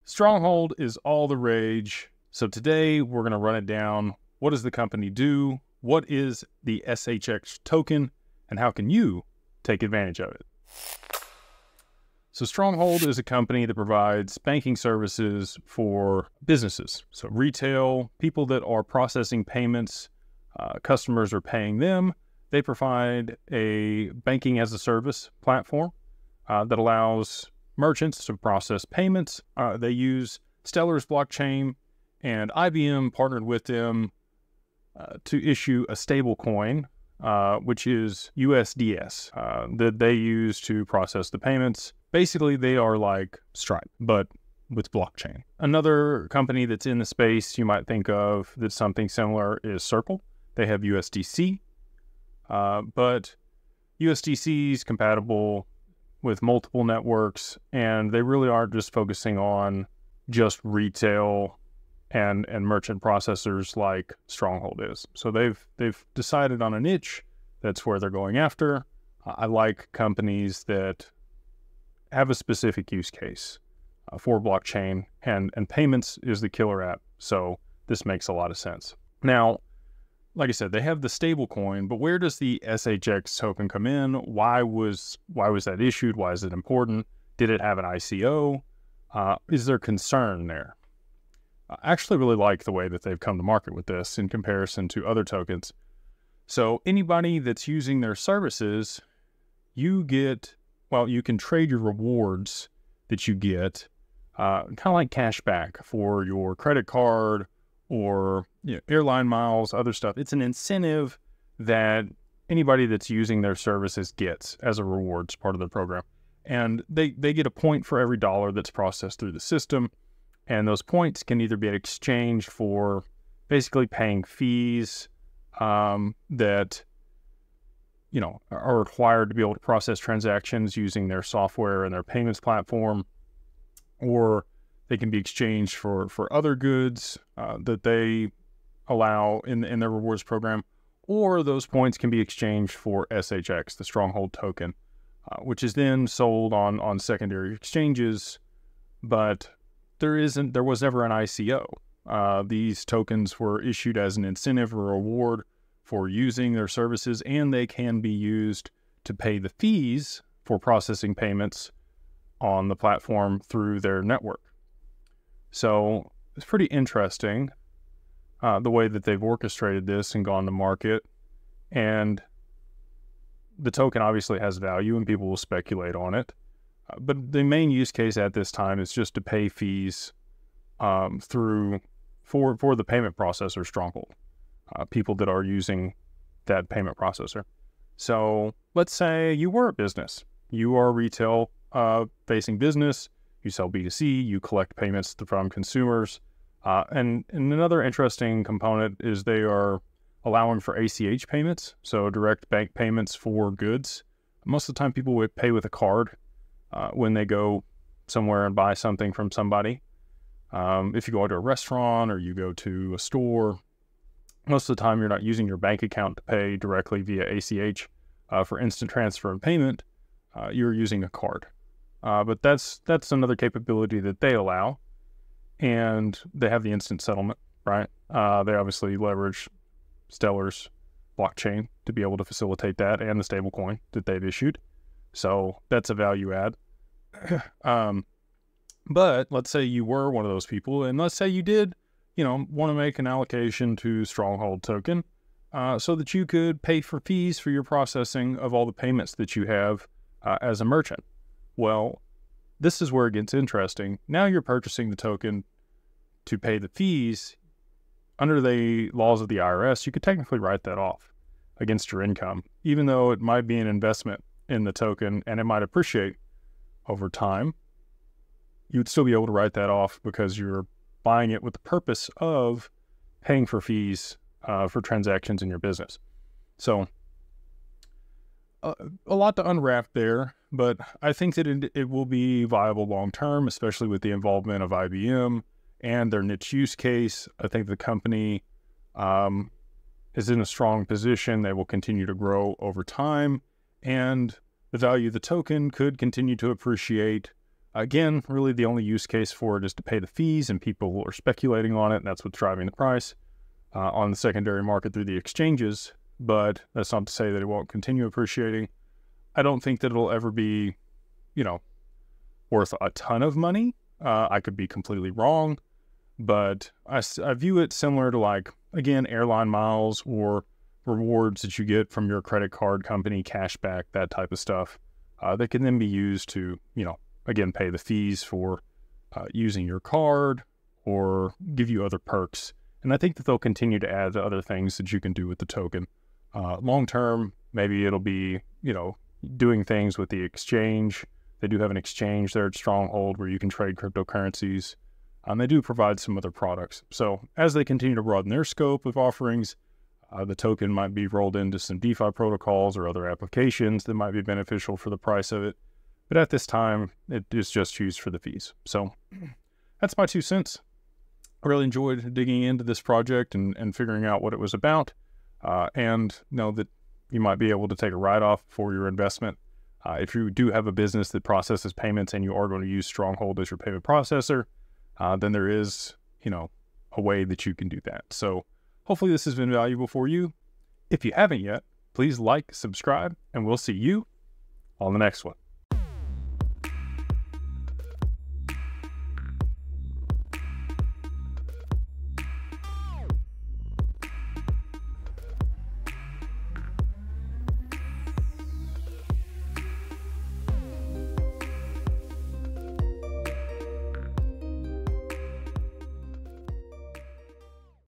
Stronghold is all the rage. So today we're going to run it down. What does the company do? What is the SHX token? And how can you take advantage of it? So Stronghold is a company that provides banking services for businesses. So retail, people that are processing payments, customers are paying them. They provide a banking as a service platform that allows merchants to process payments. They use Stellar's blockchain, and IBM partnered with them to issue a stable coin, which is USDS, that they use to process the payments. Basically, they are like Stripe, but with blockchain. Another company that's in the space you might think of that's something similar is Circle. They have USDC, but USDC is compatible with multiple networks, and they really aren't just focusing on just retail and merchant processors like Stronghold is. So they've decided on a niche. That's where they're going after. I like companies that have a specific use case for blockchain, and payments is the killer app. So this makes a lot of sense. Now, like I said, they have the stable coin, but where does the SHX token come in? Why was that issued? Why is it important? Did it have an ICO? Is there concern there? I actually really like the way that they've come to market with this in comparison to other tokens. So anybody that's using their services, you can trade your rewards that you get, kind of like cash back for your credit card or airline miles, other stuff. It's an incentive that anybody that's using their services gets as a rewards part of the program. And they get a point for every dollar that's processed through the system. And those points can either be exchanged for basically paying fees that are required to be able to process transactions using their software and their payments platform, or they can be exchanged for other goods that they allow in their rewards program, or those points can be exchanged for SHX, the Stronghold token, which is then sold on secondary exchanges, but there was never an ICO. These tokens were issued as an incentive or reward for using their services, and they can be used to pay the fees for processing payments on the platform through their network. So it's pretty interesting the way that they've orchestrated this and gone to market. And the token obviously has value and people will speculate on it. But the main use case at this time is just to pay fees for the payment processor Stronghold, people that are using that payment processor. So let's say you were a business. You are a retail facing business. You sell B2C, you collect payments from consumers. And another interesting component is they are allowing for ACH payments, so direct bank payments for goods. Most of the time people would pay with a card when they go somewhere and buy something from somebody. If you go to a restaurant or you go to a store, most of the time you're not using your bank account to pay directly via ACH for instant transfer and payment. You're using a card. But that's another capability that they allow, and they have the instant settlement, right? They obviously leverage Stellar's blockchain to be able to facilitate that, and the stablecoin that they've issued. So that's a value add. But let's say you were one of those people, and let's say you did, want to make an allocation to Stronghold token so that you could pay for fees for your processing of all the payments that you have as a merchant. Well, this is where it gets interesting. Now you're purchasing the token to pay the fees. Under the laws of the IRS, you could technically write that off against your income, even though it might be an investment in the token and it might appreciate over time. You'd still be able to write that off because you're buying it with the purpose of paying for fees for transactions in your business. So a lot to unwrap there, but I think that it will be viable long-term, especially with the involvement of IBM and their niche use case. I think the company is in a strong position. They will continue to grow over time, and the value of the token could continue to appreciate Again, really the only use case for it is to pay the fees, and people are speculating on it, and that's what's driving the price on the secondary market through the exchanges. But that's not to say that it won't continue appreciating. I don't think that it'll ever be, worth a ton of money. I could be completely wrong, but I view it similar to, like, again, airline miles or rewards that you get from your credit card company, cash back, that type of stuff. That can then be used to, again, pay the fees for using your card or give you other perks. And I think that they'll continue to add other things that you can do with the token. Long term, maybe it'll be, doing things with the exchange. They do have an exchange there at Stronghold where you can trade cryptocurrencies. They do provide some other products. So as they continue to broaden their scope of offerings, the token might be rolled into some DeFi protocols or other applications that might be beneficial for the price of it. But at this time, it is just used for the fees. So that's my 2 cents. I really enjoyed digging into this project and figuring out what it was about, and know that you might be able to take a write-off for your investment. If you do have a business that processes payments and you are going to use Stronghold as your payment processor, then there is, a way that you can do that. So hopefully this has been valuable for you. If you haven't yet, please like, subscribe, and we'll see you on the next one.